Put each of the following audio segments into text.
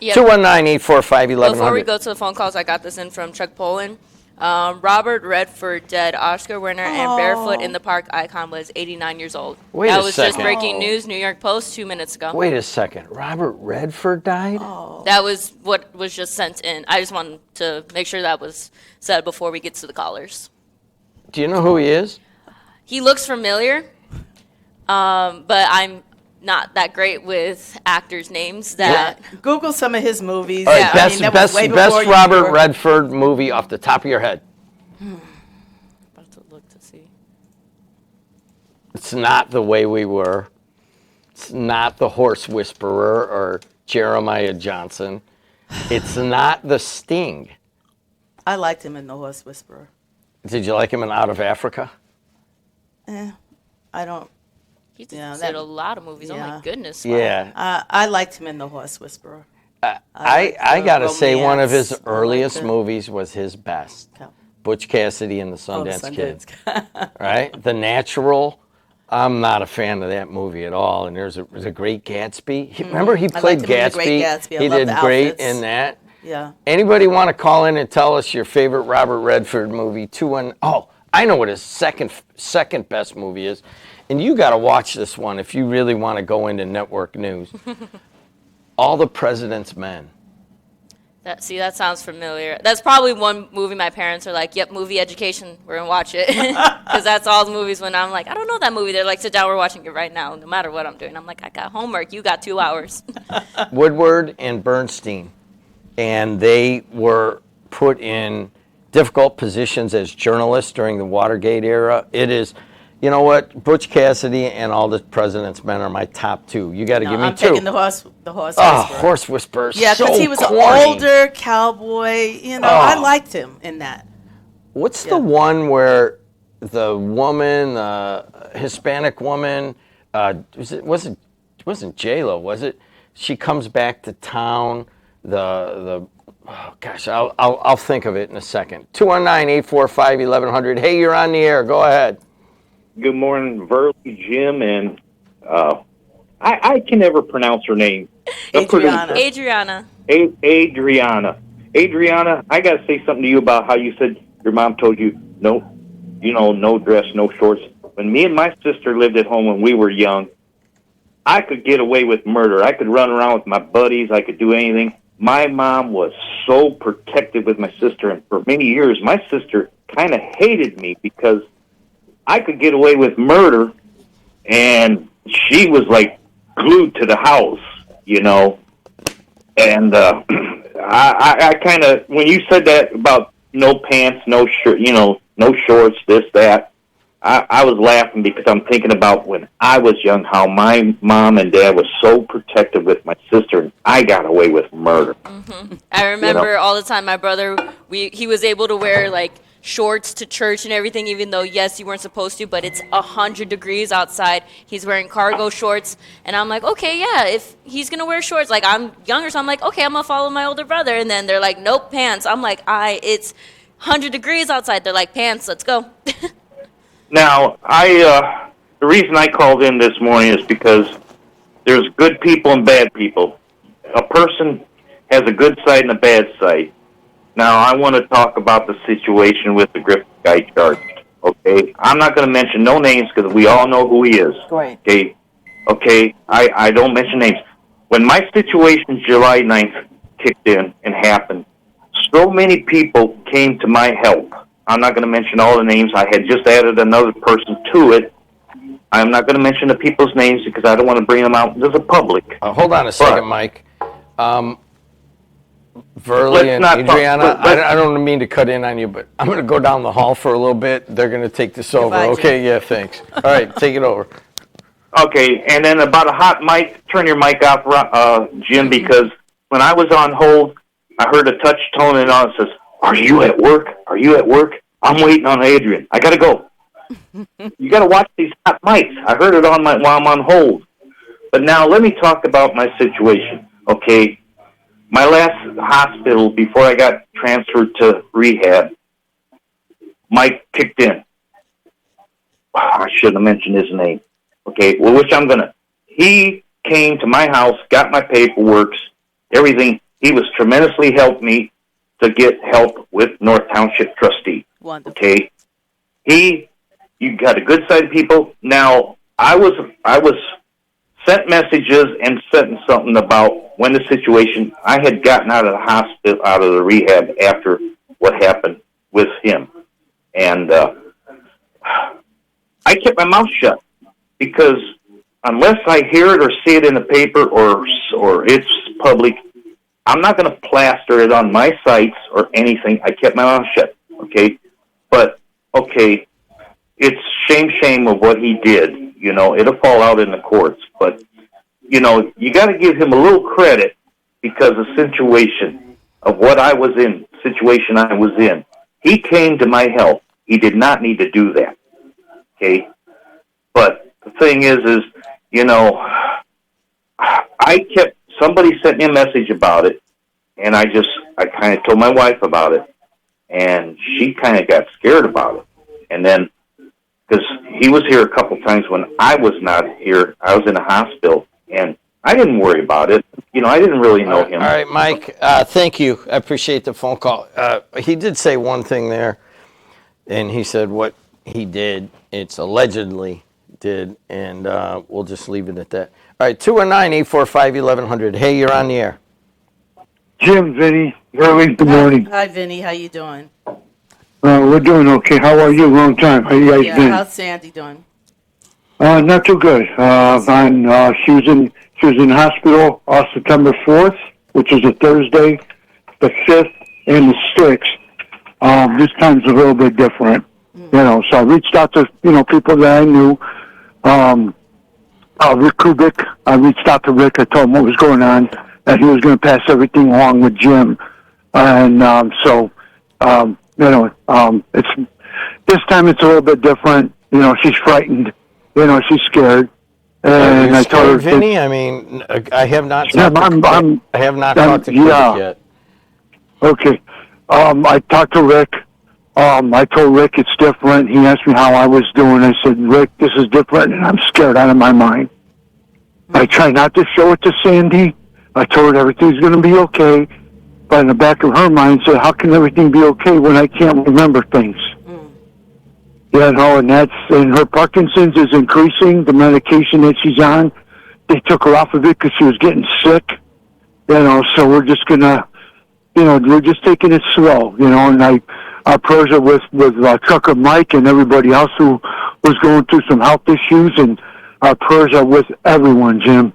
Yep. 219-845-1100. Before we go to the phone calls, I got this in from Chuck Poland. Robert Redford, dead Oscar winner and barefoot in the park icon, was 89 years old. That was just breaking news, New York Post, 2 minutes ago. Wait a second. Robert Redford died? That was what was just sent in. I just wanted to make sure that was said before we get to the callers. Do you know who he is? He looks familiar, but I'm not that great with actors' names. Google some of his movies. All right, best Robert Redford movie off the top of your head. About to look to see. It's not The Way We Were. It's not The Horse Whisperer or Jeremiah Johnson. It's not The Sting. I liked him in The Horse Whisperer. Did you like him in Out of Africa? I don't. He did a lot of movies. Yeah. Oh my goodness! Wow. Yeah. I liked him in The Horse Whisperer. I gotta say, one of his earliest movies was his best. Butch Cassidy and the Sundance Kid. Right? The Natural. I'm not a fan of that movie at all. And there's a Great Gatsby. Remember he played Gatsby? He did great in that. Yeah. Anybody want to call in and tell us your favorite Robert Redford movie? I know what his second best movie is. And you got to watch this one if you really want to go into network news. All the President's Men. That sounds familiar. That's probably one movie my parents are like, yep, movie education, we're going to watch it. Because that's all the movies when I'm like, I don't know that movie. They're like, sit down, we're watching it right now, no matter what I'm doing. I'm like, I got homework, you got 2 hours. Woodward and Bernstein. And they were put in difficult positions as journalists during the Watergate era. It is... You know what? Butch Cassidy and All the President's Men are my top two. You got to give me two. I'm taking the horse Whisperer. Horse Whisperer. Yeah, because he was corny. an older cowboy. I liked him in that. What's the one where the woman, Hispanic woman, it wasn't J-Lo, was it? She comes back to town. I'll think of it in a second. 219-845-1100. Hey, you're on the air. Go ahead. Good morning, Verlie, Jim, and I can never pronounce her name. Adrianna. Adrianna, I got to say something to you about how you said your mom told you no dress, no shorts. When me and my sister lived at home when we were young, I could get away with murder. I could run around with my buddies. I could do anything. My mom was so protective with my sister, and for many years, my sister kind of hated me because I could get away with murder, and she was like glued to the house, And I kind of, when you said that about no pants, no shirt, no shorts, this, that, I was laughing because I'm thinking about when I was young, how my mom and dad was so protective with my sister, and I got away with murder. Mm-hmm. I remember all the time my brother, he was able to wear like shorts to church and everything, even though, yes, you weren't supposed to, but it's 100 degrees outside. He's wearing cargo shorts, and I'm like, okay, yeah, if he's going to wear shorts, like, I'm younger, so I'm like, okay, I'm going to follow my older brother, and then they're like, nope, pants. I'm like, it's 100 degrees outside. They're like, pants, let's go. Now, the reason I called in this morning is because there's good people and bad people. A person has a good side and a bad side. Now, I want to talk about the situation with the Griffith guy charged, okay? I'm not going to mention no names because we all know who he is. Right. Okay? I don't mention names. When my situation July 9th kicked in and happened, so many people came to my help. I'm not going to mention all the names. I had just added another person to it. I'm not going to mention the people's names because I don't want to bring them out to the public. Hold on a second, Mike. Verlie and Adrianna, I don't mean to cut in on you, but I'm going to go down the hall for a little bit. They're going to take this over. Okay, yeah, thanks. All right, take it over. Okay, and then about a hot mic, turn your mic off, Jim, because when I was on hold, I heard a touch tone and it says, "Are you at work? Are you at work? I'm waiting on Adrian. I got to go." You got to watch these hot mics. I heard it while I'm on hold. But now let me talk about my situation, okay? My last hospital, before I got transferred to rehab, Mike kicked in. I shouldn't have mentioned his name. Okay, well, which I'm going to. He came to my house, got my paperwork, everything. He was tremendously helped me to get help with North Township trustee. Wonderful. Okay, you got a good side of people. Now I was sent messages and sent something about when the situation. I had gotten out of the hospital, out of the rehab after what happened with him, and I kept my mouth shut because unless I hear it or see it in the paper or it's public, I'm not going to plaster it on my sites or anything. I kept my mouth shut. Okay, but okay, it's shame of what he did. You know, it'll fall out in the courts, but you know, you got to give him a little credit because the situation of what I was in, situation I was in. He came to my help. He did not need to do that. Okay, but the thing is, you know, somebody sent me a message about it, and I kind of told my wife about it, and she kind of got scared about it, and then. Because he was here a couple times when I was not here. I was in the hospital, and I didn't worry about it. You know, I didn't really know him. All right, Mike, thank you. I appreciate the phone call. He did say one thing there, and he said what he did, it's allegedly did, and we'll just leave it at that. All right, 219-845-1100. Hey, you're on the air. Jim, Vinny, Verlie, good morning. Hi, Vinny. How you doing? We're doing okay. How are you? Long time. How you guys been? How's Sandy doing? Not too good. She was in hospital September 4th, which is a Thursday, the 5th, and the 6th. This time's a little bit different, you know. So I reached out to people that I knew. Rick Kubik. I reached out to Rick. I told him what was going on, that he was going to pass everything along with Jim, and it's this time it's a little bit different. You know, she's frightened. You know, she's scared. And I told her, Vinny. I mean, I have not talked to Rick yet. Okay. I talked to Rick. I told Rick it's different. He asked me how I was doing. I said, Rick, this is different, and I'm scared out of my mind. I try not to show it to Sandy. I told her everything's going to be okay. But in the back of her mind, said, how can everything be okay when I can't remember things? You know, and her Parkinson's is increasing, the medication that she's on. They took her off of it because she was getting sick. You know, so we're just going to, we're just taking it slow, and our prayers are with Trucker Mike and everybody else who was going through some health issues, and our prayers are with everyone, Jim.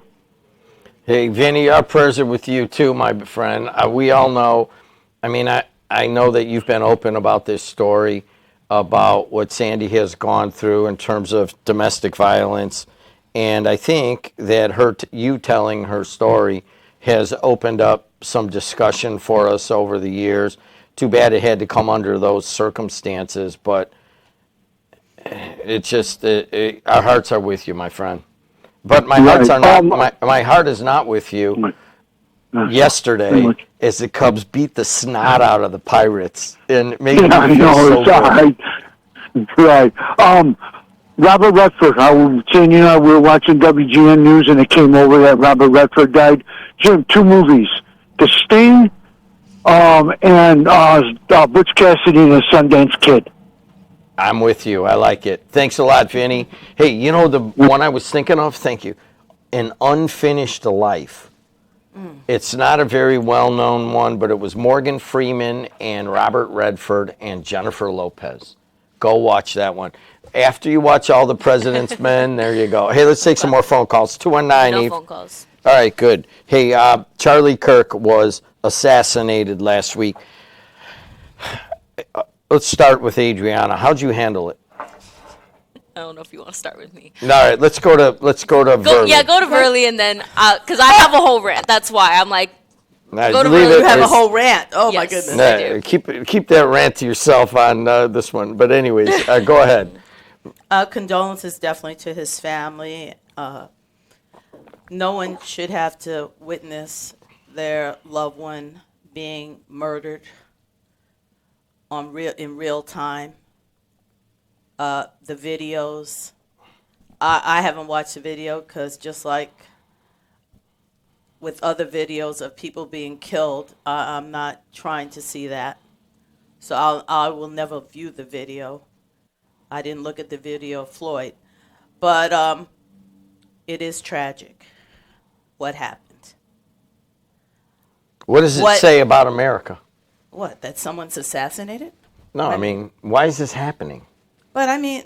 Hey, Vinny, our prayers are with you too, my friend. We all know, I mean, I know that you've been open about this story, about what Sandy has gone through in terms of domestic violence. And I think that you telling her story has opened up some discussion for us over the years. Too bad it had to come under those circumstances, but it's just, our hearts are with you, my friend. But my heart is not with you. Yesterday, as the Cubs beat the snot out of the Pirates, and it made me feel so good. Right. Robert Redford. Sandy and I were watching WGN News, and it came over that Robert Redford died. Jim, 2 movies: The Sting, and Butch Cassidy and the Sundance Kid. I'm with you. I like it. Thanks a lot, Vinny. Hey, you know the one I was thinking of? Thank you. An Unfinished Life. It's not a very well-known one, but it was Morgan Freeman and Robert Redford and Jennifer Lopez. Go watch that one. After you watch All the President's Men, there you go. Hey, let's take some more phone calls. 219. No phone calls. All right, good. Hey, Charlie Kirk was assassinated last week. Let's start with Adrianna. How'd you handle it? I don't know if you want to start with me. All right, let's go to Verlie. Yeah, go to Verlie, and then because I have a whole rant. That's why I'm like, go to You Verlie. have a whole rant. Oh my Yes. goodness. I do. Keep that rant to yourself on this one. But anyways, go ahead. Condolences definitely to his family. No one should have to witness their loved one being murdered in real time. The videos, I haven't watched the video because just like with other videos of people being killed. I'm not trying to see that. So I will never view the video. I didn't look at the video of Floyd. But it is tragic what happened. What does it say about America? What, that someone's assassinated? No, I mean, why is this happening? But I mean,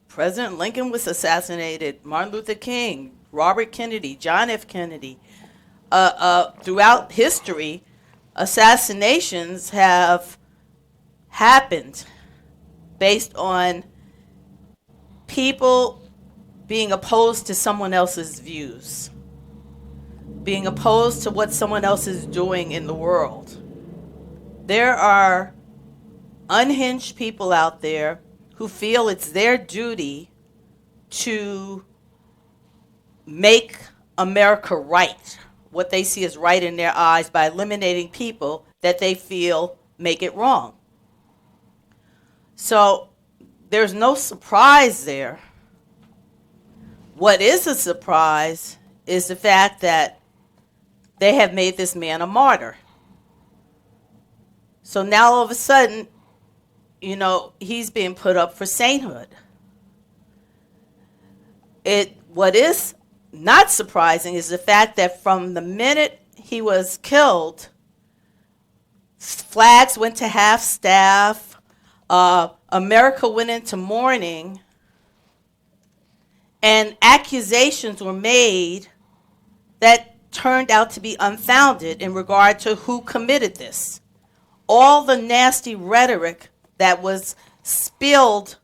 President Lincoln was assassinated, Martin Luther King, Robert Kennedy, John F. Kennedy. Throughout history, assassinations have happened based on people being opposed to someone else's views, being opposed to what someone else is doing in the world. There are unhinged people out there who feel it's their duty to make America right, what they see as right in their eyes, by eliminating people that they feel make it wrong. So there's no surprise there. What is a surprise is the fact that they have made this man a martyr. So now all of a sudden, you know, he's being put up for sainthood. What is not surprising is the fact that from the minute he was killed, flags went to half-staff, America went into mourning, and accusations were made that turned out to be unfounded in regard to who committed this. All the nasty rhetoric that was spilled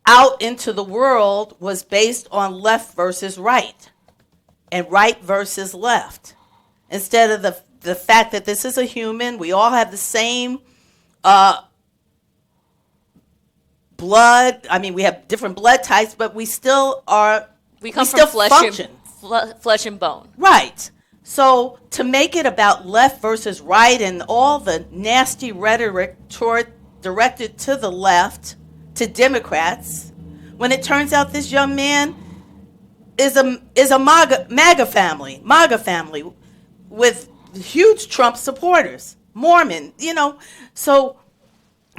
out into the world was based on left versus right and right versus left, instead of the fact that this is a human. We all have the same blood. I mean, we have different blood types, but we still are. We come still from function. Flesh and bone. Right. So to make it about left versus right and all the nasty rhetoric directed to the left, to Democrats, when it turns out this young man is a MAGA family with huge Trump supporters, Mormon, you know. So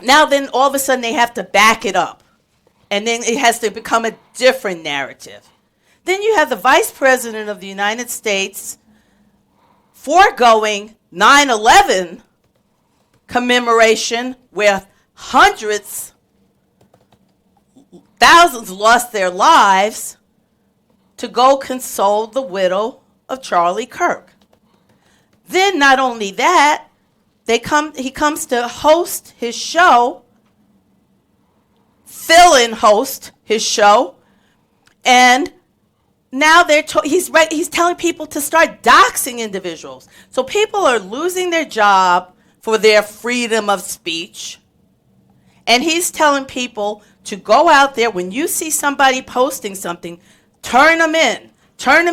now then all of a sudden they have to back it up, and then it has to become a different narrative. Then you have the Vice President of the United States foregoing 9/11 commemoration, where hundreds, thousands lost their lives, to go console the widow of Charlie Kirk. Then not only that, he comes to host his show, fill-in host his show, and now he's telling people to start doxing individuals. So people are losing their job for their freedom of speech. And he's telling people to go out there, when you see somebody posting something, turn them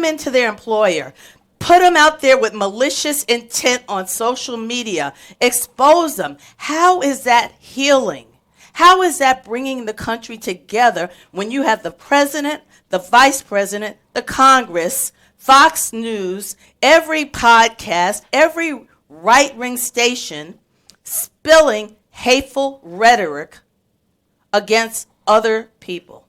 into their employer. Put them out there with malicious intent on social media. Expose them. How is that healing? How is that bringing the country together when you have the president, the vice president, the Congress, Fox News, every podcast, every right-wing station spilling hateful rhetoric against other people?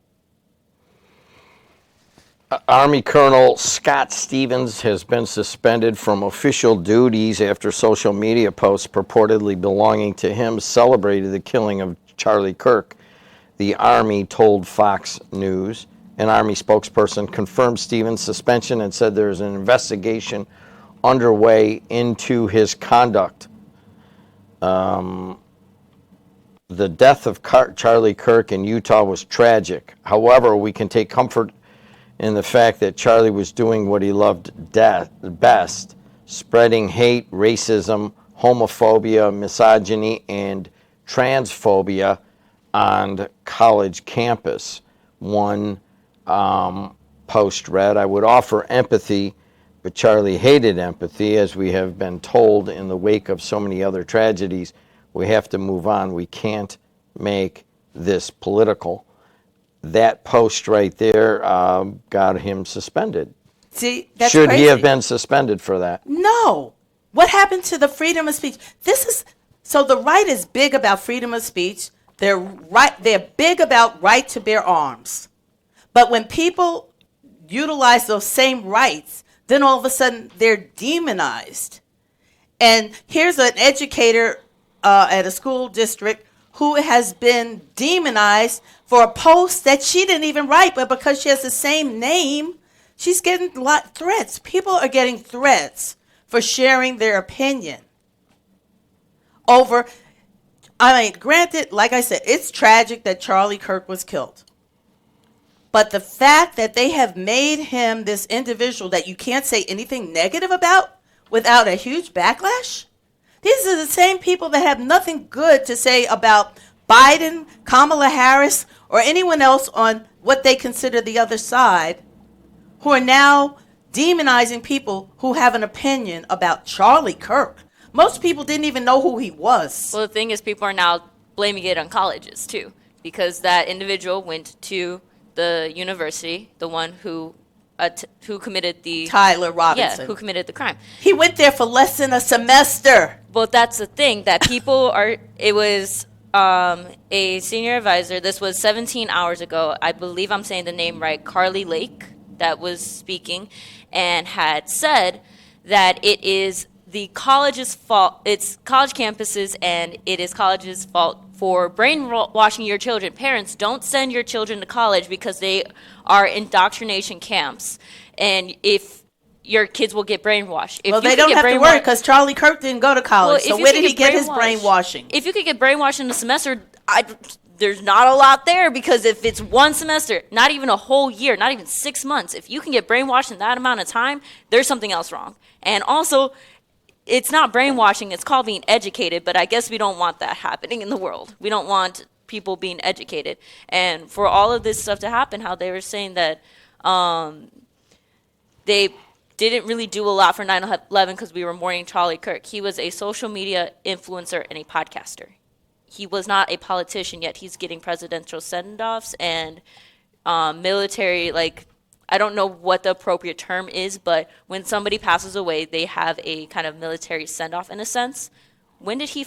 Army Colonel Scott Stevens has been suspended from official duties after social media posts purportedly belonging to him celebrated the killing of Charlie Kirk. The Army told Fox News. An Army spokesperson confirmed Stevens' suspension and said there is an investigation underway into his conduct. The death of Charlie Kirk in Utah was tragic. However, we can take comfort in the fact that Charlie was doing what he loved best, spreading hate, racism, homophobia, misogyny, and transphobia on college campus. One post read, "I would offer empathy, but Charlie hated empathy. As we have been told in the wake of so many other tragedies, we have to move on. We can't make this political." That post right there got him suspended. See, that's Should crazy. he have been suspended for that? No. What happened to the freedom of speech? So the right is big about freedom of speech. They're big about right to bear arms. But when people utilize those same rights, then all of a sudden they're demonized. And here's an educator at a school district who has been demonized for a post that she didn't even write, but because she has the same name, she's getting a lot of threats. People are getting threats for sharing their opinion over, granted, like I said, it's tragic that Charlie Kirk was killed. But the fact that they have made him this individual that you can't say anything negative about without a huge backlash, these are the same people that have nothing good to say about Biden, Kamala Harris, or anyone else on what they consider the other side, who are now demonizing people who have an opinion about Charlie Kirk. Most people didn't even know who he was. Well, the thing is, people are now blaming it on colleges, too, because that individual went to the university, the one who committed the... Tyler Robinson. Yeah, who committed the crime. He went there for less than a semester. But that's the thing, that people are... It was a senior advisor. This was 17 hours ago. I believe I'm saying the name right. Carly Lake, that was speaking, and had said that it is the college's fault. It's college campuses, and it is college's fault for brainwashing your children. Parents, don't send your children to college because they are indoctrination camps. And if your kids will get brainwashed. Well, they don't have to worry because Charlie Kirk didn't go to college. So where did he get his brainwashing? If you could get brainwashed in a semester, there's not a lot there, because if it's one semester, not even a whole year, not even 6 months, if you can get brainwashed in that amount of time, there's something else wrong. And also, it's not brainwashing, it's called being educated, but I guess we don't want that happening in the world. We don't want people being educated. And for all of this stuff to happen, how they were saying that they didn't really do a lot for 9/11 because we were mourning Charlie Kirk. He was a social media influencer and a podcaster. He was not a politician, yet he's getting presidential send-offs and military, I don't know what the appropriate term is, but when somebody passes away, they have a kind of military send-off in a sense. When did he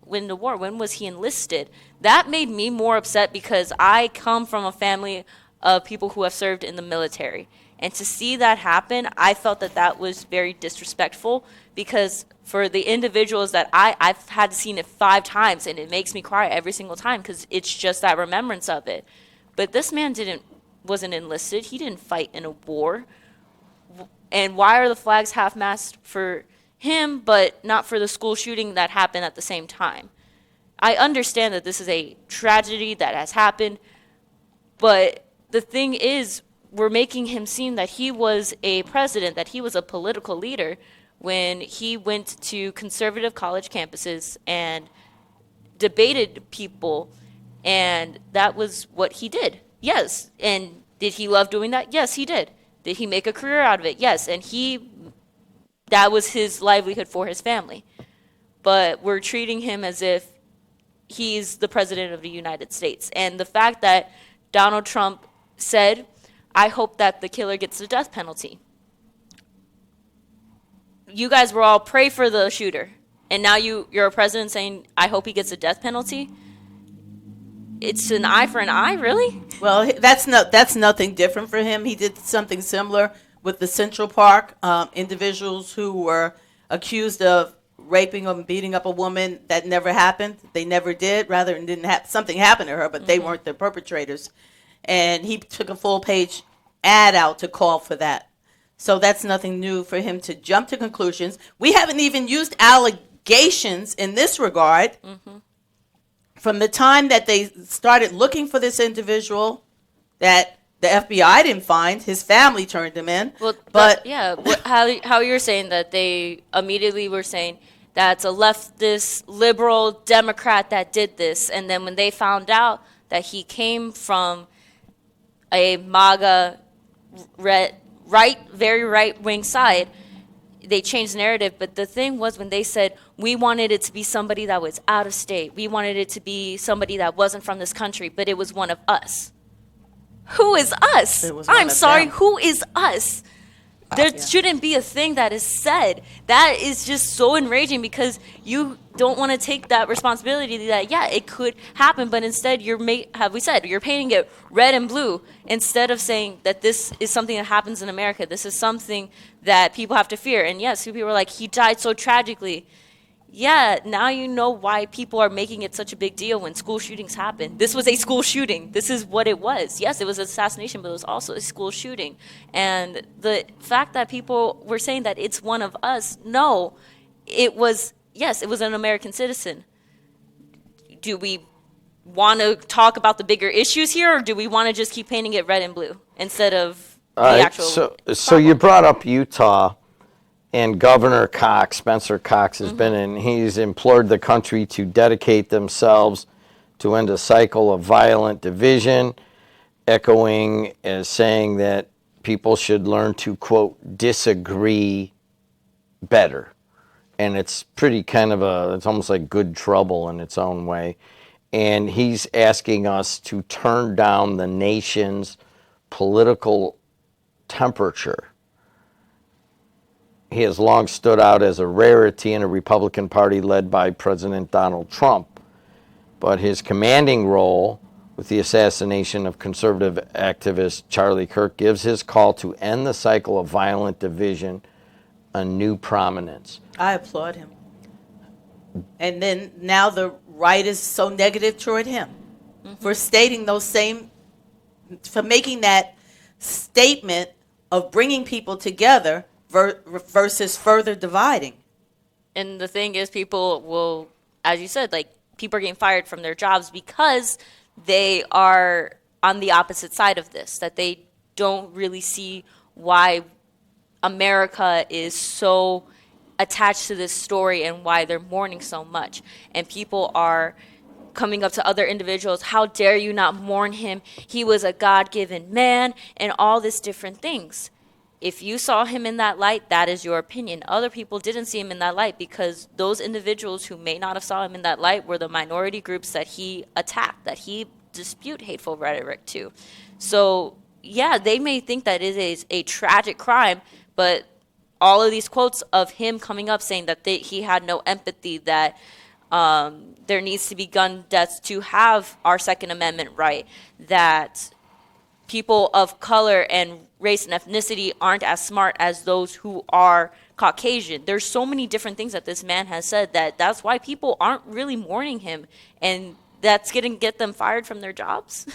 win the war? When was he enlisted? That made me more upset because I come from a family of people who have served in the military. And to see that happen, I felt that was very disrespectful, because for the individuals that I've had seen it 5 times, and it makes me cry every single time because it's just that remembrance of it. But this man wasn't enlisted. He didn't fight in a war. And why are the flags half-mast for him, but not for the school shooting that happened at the same time? I understand that this is a tragedy that has happened, but the thing is, we're making him seem that he was a president, that he was a political leader, when he went to conservative college campuses and debated people, and that was what he did. Yes. And did he love doing that? Yes, he did. Did he make a career out of it? Yes. And that was his livelihood for his family. But we're treating him as if he's the president of the United States. And the fact that Donald Trump said, I hope that the killer gets the death penalty. You guys were all pray for the shooter. And now you're a president saying, I hope he gets a death penalty? It's an eye for an eye, really? Well, that's nothing different for him. He did something similar with the Central Park individuals who were accused of raping or beating up a woman. That never happened. They never did. Rather, something happened to her, but they weren't the perpetrators. And he took a full-page ad out to call for that. So that's nothing new for him to jump to conclusions. We haven't even used allegations in this regard. Mm-hmm. From the time that they started looking for this individual that the FBI didn't find, his family turned him in. Well, how you're saying that they immediately were saying that's a leftist, liberal Democrat that did this. And then when they found out that he came from a MAGA very right-wing side, they changed the narrative. But the thing was, when they said, we wanted it to be somebody that was out of state, we wanted it to be somebody that wasn't from this country, but it was one of us. Who is us? I'm sorry, who is us? There shouldn't be a thing that is said. That is just so enraging because you don't want to take that responsibility that, yeah, it could happen, but instead you're painting it red and blue instead of saying that this is something that happens in America. This is something that people have to fear. And yes, people are like, he died so tragically. Yeah, now you know why people are making it such a big deal when school shootings happen. This was a school shooting. This is what it was. Yes, it was an assassination, but it was also a school shooting. And the fact that people were saying that it's one of us, no, it was an American citizen. Do we want to talk about the bigger issues here, or do we want to just keep painting it red and blue instead of the actual So you brought up Utah. And Governor Cox, Spencer Cox, has been in, he's implored the country to dedicate themselves to end a cycle of violent division, echoing as saying that people should learn to, quote, disagree better. And it's pretty it's almost like good trouble in its own way. And he's asking us to turn down the nation's political temperature. He has long stood out as a rarity in a Republican Party led by President Donald Trump. But his commanding role with the assassination of conservative activist Charlie Kirk gives his call to end the cycle of violent division a new prominence. I applaud him. And then now the right is so negative toward him for stating for making that statement of bringing people together versus further dividing. And the thing is, people will, as you said, like, people are getting fired from their jobs because they are on the opposite side of this, that they don't really see why America is so attached to this story and why they're mourning so much. And people are coming up to other individuals, how dare you not mourn him? He was a God-given man, and all these different things. If you saw him in that light, that is your opinion. Other people didn't see him in that light because those individuals who may not have saw him in that light were the minority groups that he attacked, that he dispute hateful rhetoric to. So, yeah, they may think that it is a tragic crime, but all of these quotes of him coming up saying that he had no empathy, that there needs to be gun deaths to have our Second Amendment right, that people of color and race and ethnicity aren't as smart as those who are Caucasian. There's so many different things that this man has said that's why people aren't really mourning him, and that's going to get them fired from their jobs.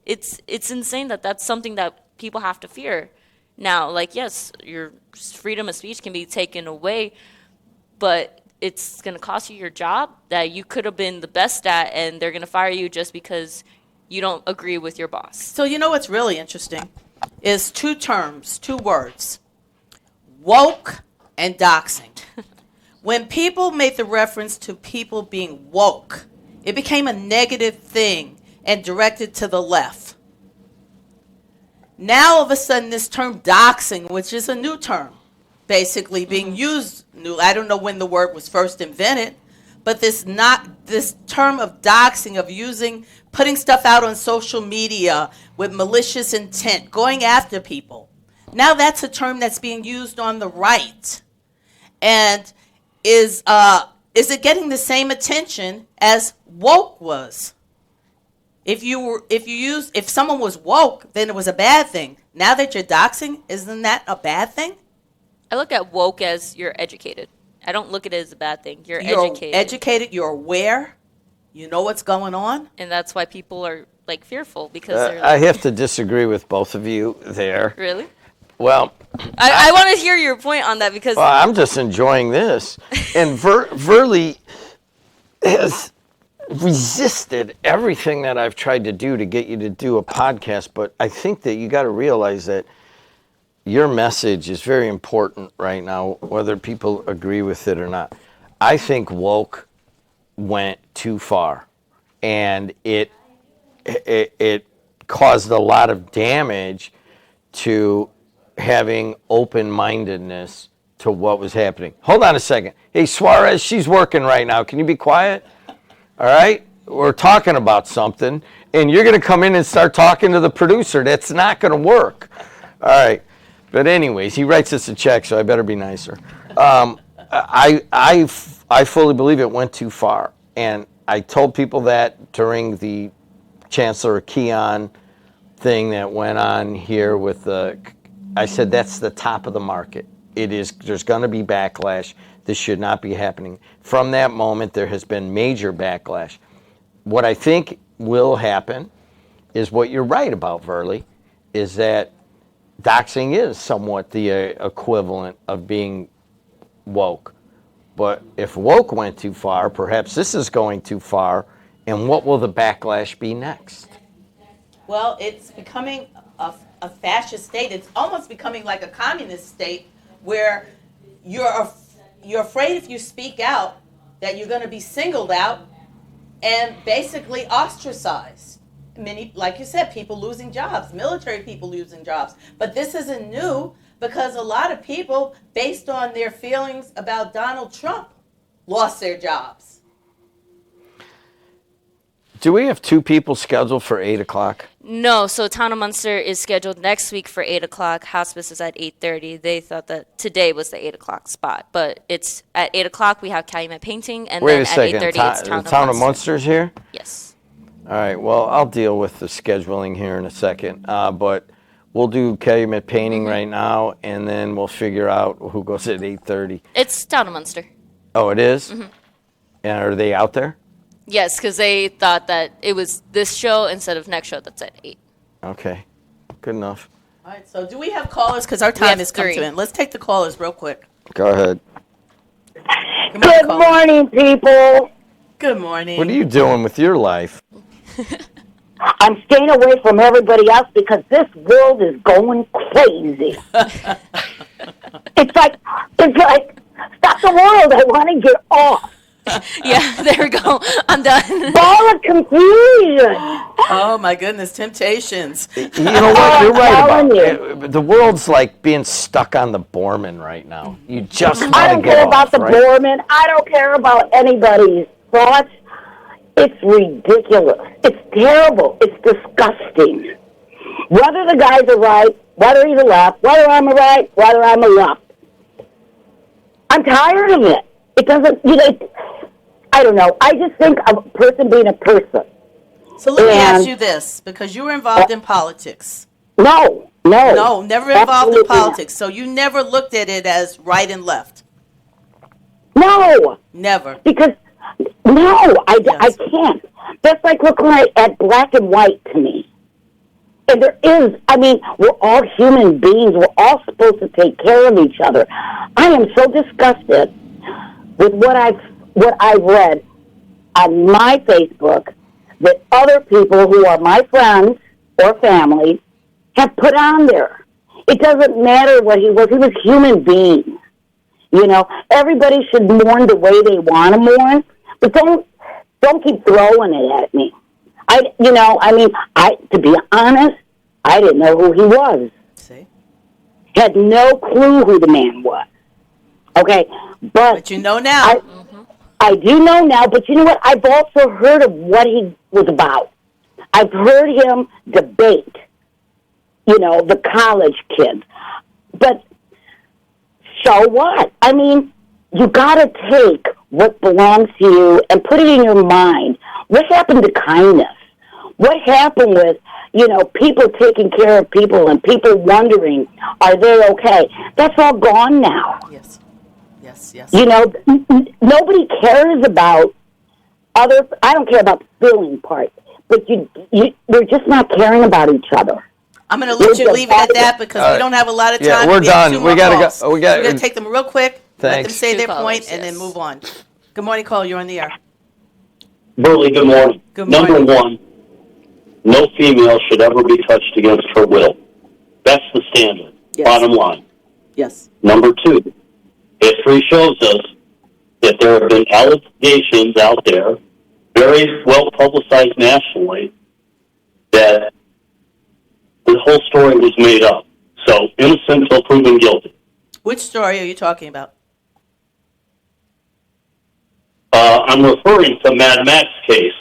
It's insane that that's something that people have to fear. Now, like, yes, your freedom of speech can be taken away, but it's going to cost you your job that you could have been the best at, and they're going to fire you just because you don't agree with your boss. So you know what's really interesting is two words, woke and doxing. When people made the reference to people being woke, it became a negative thing and directed to the left. Now, all of a sudden, this term doxing, which is a new term, basically being used new. I don't know when the word was first invented, but this term of doxing, of putting stuff out on social media with malicious intent, going after people. Now that's a term that's being used on the right. And is it getting the same attention as woke was? If someone was woke, then it was a bad thing. Now that you're doxing, isn't that a bad thing? I look at woke as you're educated. I don't look at it as a bad thing. You're educated, you're aware, you know what's going on. And that's why people are, like, fearful because they're like, I have to disagree with both of you there. Really? Well, I want to hear your point on that because I'm just enjoying this. And Verlie has resisted everything that I've tried to do to get you to do a podcast, but I think that you got to realize that your message is very important right now, whether people agree with it or not. I think woke went too far, and it caused a lot of damage to having open-mindedness to what was happening. Hold on a second. Hey, Suarez, she's working right now. Can you be quiet? All right? We're talking about something, and you're going to come in and start talking to the producer. That's not going to work. All right. But anyways, he writes us a check, so I better be nicer. I fully believe it went too far. And I told people that during the Chancellor Keon thing that went on here with I said that's the top of the market. There's going to be backlash. This should not be happening. From that moment, there has been major backlash. What I think will happen is what you're right about, Verlie, is that doxing is somewhat the equivalent of being woke. But if woke went too far, perhaps this is going too far, and what will the backlash be next? Well, it's becoming a fascist state. It's almost becoming like a communist state where you're afraid if you speak out that you're going to be singled out and basically ostracized. Many, like you said, people losing jobs, military people losing jobs. But this isn't new because a lot of people, based on their feelings about Donald Trump, lost their jobs. Do we have 2 people scheduled for 8 o'clock? No, so Town of Munster is scheduled next week for 8 o'clock. Hospice is at 8:30. They thought that today was the 8 o'clock spot, but it's at 8 o'clock we have Calumet Painting, and Wait then a second. at 8:30 it's Town of Munster's here? Yes. All right, well, I'll deal with the scheduling here in a second, but we'll do Calumet Painting right now, and then we'll figure out who goes at 8:30. It's Town of Munster. Oh, it is? Mm-hmm. And are they out there? Yes, because they thought that it was this show instead of next show that's at 8. Okay, good enough. All right, so do we have callers? Because our time is coming to an end. Let's take the callers real quick. Go ahead. Good morning, people. Good morning. What are you doing with your life? I'm staying away from everybody else because this world is going crazy. It's like, stop the world. I want to get off. Yeah, there we go. I'm done. Ball of confusion. Oh, my goodness. Temptations. You know what? You're right telling about it. The world's like being stuck on the Borman right now. You just want to I don't get care off, about the right? Borman. I don't care about anybody's thoughts. It's ridiculous. It's terrible. It's disgusting. Whether the guys are right, whether he's a left, whether I'm a right, whether I'm a left. I'm tired of it. It doesn't, I don't know. I just think of a person being a person. So let me ask you this, because you were involved in politics. No. No, never involved in Absolutely politics. So you never looked at it as right and left. No. Never. Because, no, I Yes. can't. That's like looking at black and white to me. And there is, we're all human beings. We're all supposed to take care of each other. I am so disgusted with what I've read on my Facebook that other people who are my friends or family have put on there. It doesn't matter what he was. He was a human being. Everybody should mourn the way they want to mourn, but don't keep throwing it at me. To be honest, I didn't know who he was. See? Had no clue who the man was. Okay, But you know now. I do know now, but you know what? I've also heard of what he was about. I've heard him debate, the college kids. But so what? You got to take what belongs to you and put it in your mind. What happened to kindness? What happened with, people taking care of people and people wondering, are they okay? That's all gone now. Yes. Nobody cares about others. I don't care about the feeling part, but we're just not caring about each other. I'm going to let you leave it at that because we don't have a lot of time. Yeah, we're done. We got to go. We're going to take them real quick, let them Thanks. say their Two point, callers, and then yes. move on. Good morning, caller. You're on the air. Verlie, good morning. Good morning. Number one, no female should ever be touched against her will. That's the standard, Yes. bottom line. Yes. Number two, history shows us that there have been allegations out there, very well publicized nationally, that the whole story was made up. So, innocent until proven guilty. Which story are you talking about? I'm referring to Mad Max case.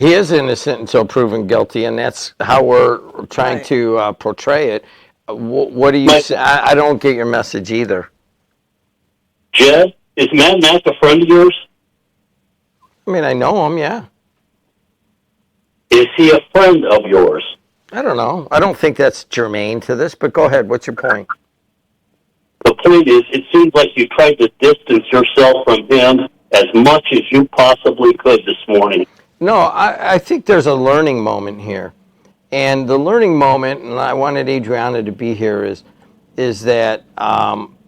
He is innocent until proven guilty, and that's how we're trying Right. to portray it. What do you say? I don't get your message either. Jed, is Matt Mack a friend of yours? I mean, I know him, yeah. Is he a friend of yours? I don't know. I don't think that's germane to this, but go ahead. What's your point? The point is, it seems like you tried to distance yourself from him as much as you possibly could this morning. No, I think there's a learning moment here. And the learning moment, and I wanted Adrianna to be here, is that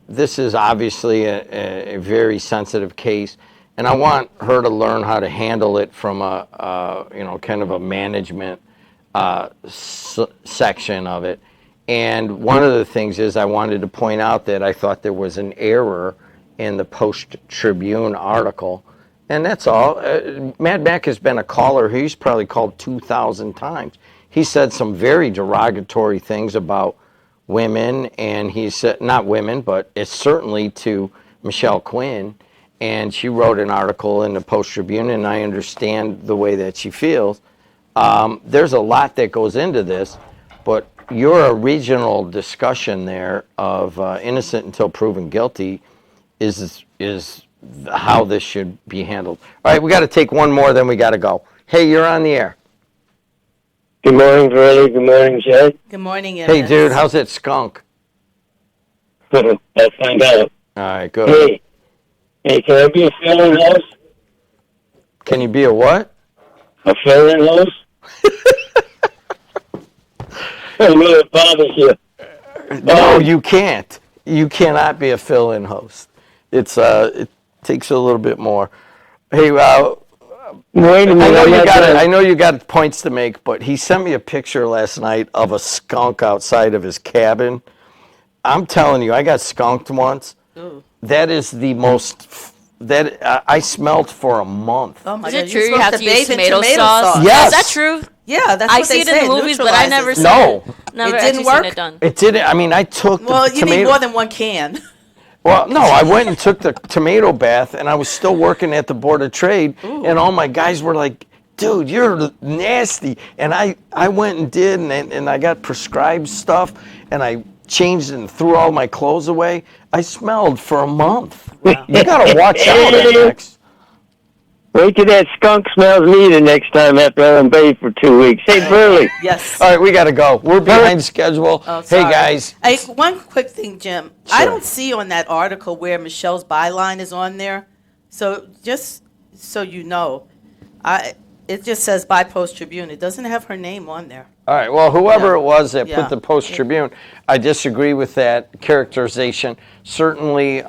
this is obviously a very sensitive case, and I want her to learn how to handle it from a kind of a management section of it. And one of the things is I wanted to point out that I thought there was an error in the Post-Tribune article, and that's all. Mad Mac has been a caller. He's probably called 2,000 times. He said some very derogatory things about women, and he said, not women, but it's certainly to Michelle Quinn, and she wrote an article in the Post-Tribune, and I understand the way that she feels. There's a lot that goes into this, but your original discussion there of innocent until proven guilty is how this should be handled. All right, we got to take one more, then we got to go. Hey, you're on the air. Good morning, Verlie. Good morning, Jed. Good morning, Hey, dude, how's that skunk? I'll find out. All right, good. Hey, can I be a fill-in host? Can you be a what? A fill-in host? I know it bothers you. No, you can't. You cannot be a fill-in host. It takes a little bit more. Hey, Wait a minute. I know you got points to make, but he sent me a picture last night of a skunk outside of his cabin. I'm telling you, I got skunked once. Ooh. That is the most I smelled for a month. Oh my Is God, it true you're you have supposed to use bathe tomato in sauce? Yes. Is that true? Yeah, that's I what see they it say. in the movies, but I never neutralizes. saw it. Never It didn't actually work? seen it done. It didn't. I mean, I took Well, the you tomato. need more than one can. Well, no, I went and took the tomato bath, and I was still working at the Board of Trade, and all my guys were like, dude, you're nasty. And I went and did, and I got prescribed stuff, and I changed and threw all my clothes away. I smelled for a month. Wow. You got to watch out, Alex. Wait till that skunk smells me the next time after I'm bathed for 2 weeks. Hey, Verlie. Yes. All right, we got to go. We're behind schedule. Oh, hey, sorry. guys. Hey, one quick thing, Jim. I Sure. don't see on that article where Michelle's byline is on there. So just so you know, it just says by Post-Tribune. It doesn't have her name on there. All right, well, whoever it was that Yeah. put the Post-Tribune, I disagree with that characterization. Certainly,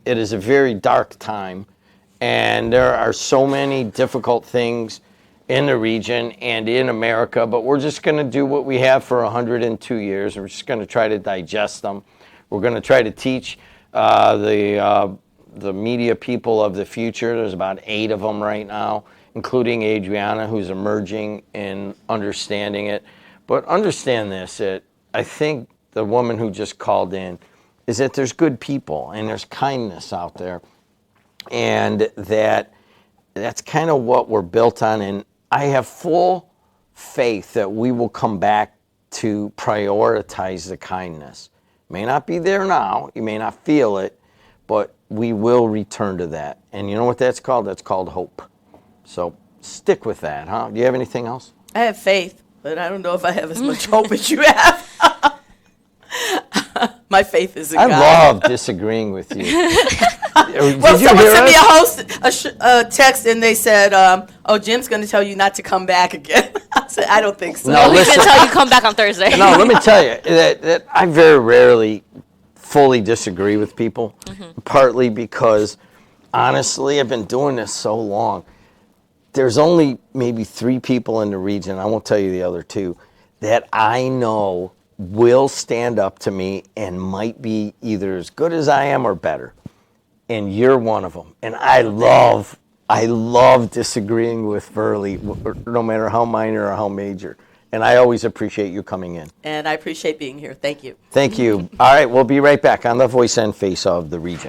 it is a very dark time, and there are so many difficult things in the region and in America, but we're just going to do what we have for 102 years. We're just going to try to digest them. We're going to try to teach the media people of the future. There's about 8 of them right now, including Adrianna, who's emerging in understanding it. But understand this, that I think the woman who just called in is that there's good people and there's kindness out there. And that's kind of what we're built on. And I have full faith that we will come back to prioritize the kindness. May not be there now, you may not feel it, but we will return to that. And you know what that's called? That's called hope. So stick with that, huh? Do you have anything else? I have faith, but I don't know if I have as much hope as you have. My faith is in I God. love disagreeing with you. Did Well, you someone hear sent me us? a text, and they said, "Oh, Jim's going to tell you not to come back again." I said, "I don't think so." No, We listen. can tell you come back on Thursday. No, let me tell you that I very rarely fully disagree with people, partly because, honestly, I've been doing this so long. There's only maybe 3 people in the region, I won't tell you the other 2, that I know will stand up to me and might be either as good as I am or better. And you're one of them. And I love disagreeing with Verlie, no matter how minor or how major. And I always appreciate you coming in. And I appreciate being here. Thank you. Thank you. All right, we'll be right back on the Voice and Face of the Region.